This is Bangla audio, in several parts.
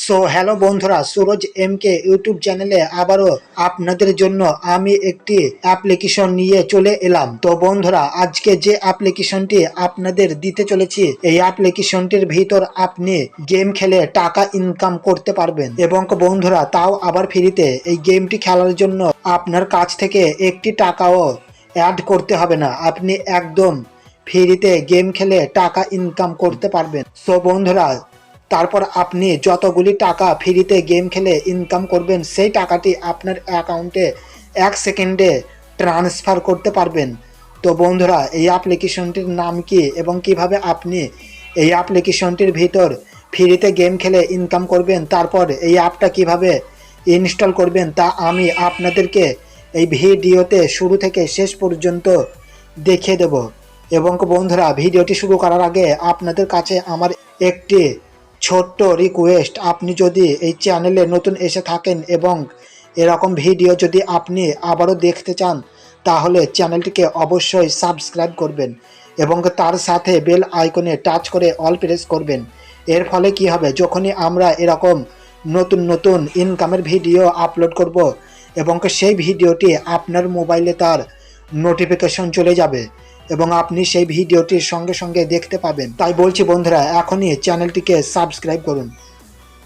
সো হ্যালো বন্ধুরা, সুরজ এম কে ইউটিউব চ্যানেলে আবারও আপনাদের জন্য আমি একটি অ্যাপ্লিকেশন নিয়ে চলে এলাম। তো বন্ধুরা, আজকে যে অ্যাপ্লিকেশনটি আপনাদের দিতে চলেছি, এই অ্যাপ্লিকেশনটির ভিতর আপনি গেম খেলে টাকা ইনকাম করতে পারবেন এবং বন্ধুরা তাও আবার ফ্রিতে। এই গেমটি খেলার জন্য আপনার কাছ থেকে একটি টাকাও অ্যাড করতে হবে না, আপনি একদম ফ্রিতে গেম খেলে টাকা ইনকাম করতে পারবেন। সো বন্ধুরা, তারপর আপনি যতগুলি টাকা ফ্রিতে গেম খেলে ইনকাম করবেন সেই টাকাটি আপনার অ্যাকাউন্টে 1 সেকেন্ডে ট্রান্সফার করতে পারবেন। তো বন্ধুরা, এই অ্যাপ্লিকেশনটির নাম কি এবং কিভাবে আপনি এই অ্যাপ্লিকেশনটির ভিতর ফ্রিতে গেম খেলে ইনকাম করবেন, তারপর এই অ্যাপটা কিভাবে ইনস্টল করবেন তা আমি আপনাদেরকে এই ভিডিওতে শুরু থেকে শেষ পর্যন্ত দেখিয়ে দেব। এবং বন্ধুরা, ভিডিওটি শুরু করার আগে আপনাদের কাছে আমার একটি ছোট্ট রিকোয়েস্ট, আপনি যদি এই চ্যানেলে নতুন এসে থাকেন এবং এরকম ভিডিও যদি আপনি আবারও দেখতে চান, তাহলে চ্যানেলটিকে অবশ্যই সাবস্ক্রাইব করবেন এবং তার সাথে বেল আইকনে টাচ করে অল প্রেস করবেন। এর ফলে কি হবে, যখনই আমরা এরকম নতুন নতুন ইনকামের ভিডিও আপলোড করব এবং সেই ভিডিওটি আপনার মোবাইলে তার নোটিফিকেশন চলে যাবে এবং আপনি সেই ভিডিওটির সঙ্গে সঙ্গে দেখতে পাবেন। তাই বলছি বন্ধুরা, এখনই চ্যানেলটিকে সাবস্ক্রাইব করুন।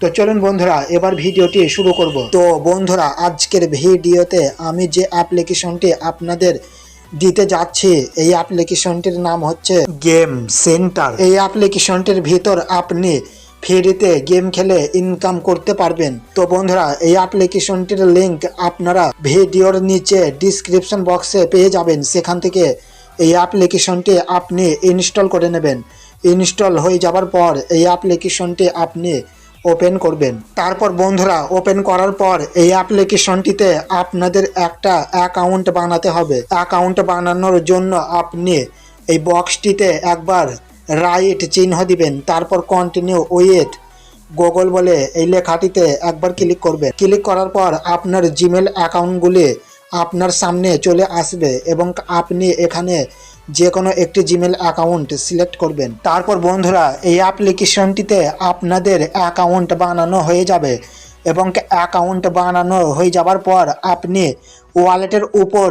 তো চলুন বন্ধুরা, এবার ভিডিওটি শুরু করব। তো বন্ধুরা, আজকের ভিডিওতে আমি যে অ্যাপ্লিকেশনটি আপনাদের দিতে যাচ্ছি, এই অ্যাপ্লিকেশনটির নাম হচ্ছে গেম সেন্টার। এই অ্যাপ্লিকেশনটির ভিতর আপনি ফ্রিতে গেম খেলে ইনকাম করতে পারবেন। তো বন্ধুরা, এই অ্যাপ্লিকেশনটির লিংক আপনারা ভিডিওর নিচে ডিসক্রিপশন বক্সে পেয়ে যাবেন, সেখান থেকে এই অ্যাপ্লিকেশনটি আপনি ইনস্টল করে নেবেন। ইনস্টল হয়ে যাবার পর এই অ্যাপ্লিকেশনটি আপনি ওপেন করবেন। তারপর বন্ধুরা, ওপেন করার পর এই অ্যাপ্লিকেশনটিতে আপনাদের একটা অ্যাকাউন্ট বানাতে হবে। অ্যাকাউন্ট বানানোর জন্য আপনি এই বক্সটিতে একবার রাইট চিহ্ন দিবেন, তারপর কন্টিনিউ উইথ গুগল বলে এই লেখাটিতে একবার ক্লিক করবেন। ক্লিক করার পর আপনার জিমেল অ্যাকাউন্টগুলি আপনার সামনে চলে আসবে এবং আপনি এখানে যে কোনো একটি জিমেল অ্যাকাউন্ট সিলেক্ট করবেন। তারপর বন্ধুরা, এই অ্যাপ্লিকেশনটিতে আপনাদের অ্যাকাউন্ট বানানো হয়ে যাবে এবং অ্যাকাউন্ট বানানো হয়ে যাবার পর আপনি ওয়ালেটের উপর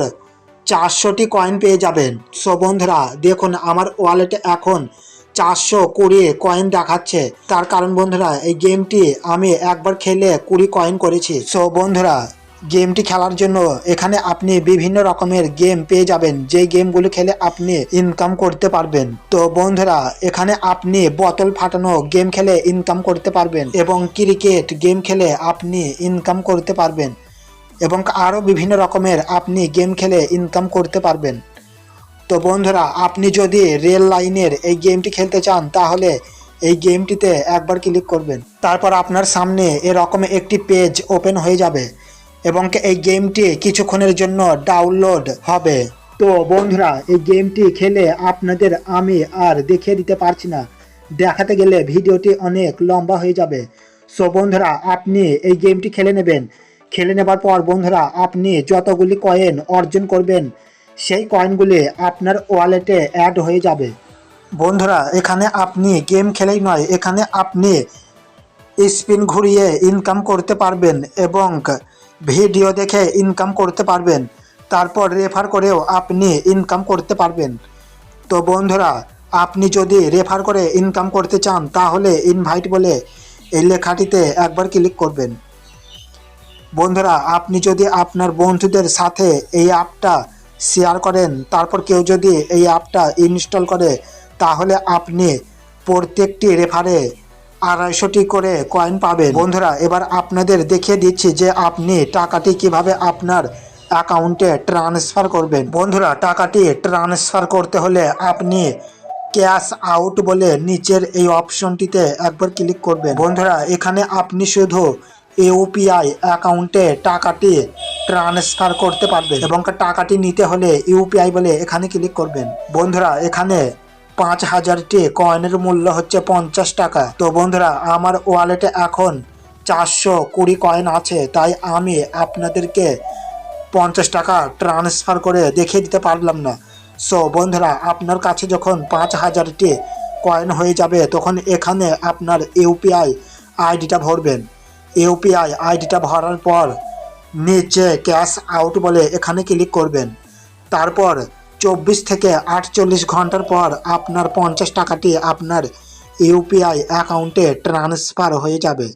400টি কয়েন পেয়ে যাবেন। সো বন্ধুরা, দেখুন আমার ওয়ালেটে এখন 420 কয়েন দেখাচ্ছে। তার কারণ বন্ধুরা, এই গেমটি আমি একবার খেলে 20 কয়েন করেছি। সো বন্ধুরা, গেমটি খেলার জন্য এখানে আপনি বিভিন্ন রকমের গেম পেয়ে যাবেন, যে গেমগুলো খেলে আপনি ইনকাম করতে পারবেন। তো বন্ধুরা, এখানে আপনি বোতল ফাটানো গেম খেলে ইনকাম করতে পারবেন এবং ক্রিকেট গেম খেলে আপনি ইনকাম করতে পারবেন এবং আরও বিভিন্ন রকমের আপনি গেম খেলে ইনকাম করতে পারবেন। তো বন্ধুরা, আপনি যদি রেল লাইনের এই গেমটি খেলতে চান, তাহলে এই গেমটিতে একবার ক্লিক করবেন। তারপর আপনার সামনে এরকম একটি পেজ ওপেন হয়ে যাবে এবং এই গেমটি কিছুক্ষণের জন্য ডাউনলোড হবে। তো বন্ধুরা, এই গেমটি খেলে আপনাদের আমি আর দেখিয়ে দিতে পারছি না, দেখাতে গেলে ভিডিওটি অনেক লম্বা হয়ে যাবে। সো বন্ধুরা, আপনি এই গেমটি খেলে নেবেন। খেলে নেবার পর বন্ধুরা, আপনি যতগুলি কয়েন অর্জন করবেন সেই কয়েনগুলি আপনার ওয়ালেটে অ্যাড হয়ে যাবে। বন্ধুরা, এখানে আপনি গেম খেলেই নয়, এখানে আপনি স্পিন ঘুরিয়ে ইনকাম করতে পারবেন এবং ভিডিও দেখে ইনকাম করতে পারবেন। তারপর রেফার করেও আপনি ইনকাম করতে পারবেন। তো বন্ধুরা, আপনি যদি রেফার করে ইনকাম করতে চান, তাহলে ইনভাইট বলে এই লেখাটিতে একবার ক্লিক করবেন। বন্ধুরা, আপনি যদি আপনার বন্ধুদের সাথে এই অ্যাপটা শেয়ার করেন, তারপর কেউ যদি এই অ্যাপটা ইনস্টল করে, তাহলে আপনি প্রত্যেকটি রেফারে 250টি করে কয়েন পাবেন। বন্ধুরা, এবার আপনাদের দেখিয়ে দিচ্ছি যে আপনি টাকাটি কিভাবে আপনার অ্যাকাউন্টে ট্রান্সফার করবেন। বন্ধুরা, টাকাটি ট্রান্সফার করতে হলে আপনি ক্যাশ আউট বলে নিচের এই অপশনটিতে একবার ক্লিক করবেন। বন্ধুরা, এখানে আপনি শুধু ইউপিআই অ্যাকাউন্টে টাকাটি ট্রান্সফার করতে পারবেন এবং টাকাটি নিতে হলে ইউপিআই বলে এখানে ক্লিক করবেন। বন্ধুরা, এখানে 5000টি কয়েনের মূল্য হচ্ছে 50 টাকা। তো বন্ধুরা, আমার ওয়ালেটে এখন 420 কয়েন আছে, তাই আমি আপনাদেরকে 50 টাকা ট্রান্সফার করে দেখিয়ে দিতে পারলাম না। সো বন্ধুরা, আপনার কাছে যখন 5000টি কয়েন হয়ে যাবে, তখন এখানে আপনার ইউপিআই আইডিটা ভরবেন। ইউপিআই আইডিটা ভরার পর নিচে ক্যাশ আউট বলে এখানে ক্লিক করবেন। তারপর 24 থেকে 48 ঘন্টার পর আপনার 50 টাকাটি আপনার ইউপিআই অ্যাকাউন্টে ট্রান্সফার হয়ে যাবে।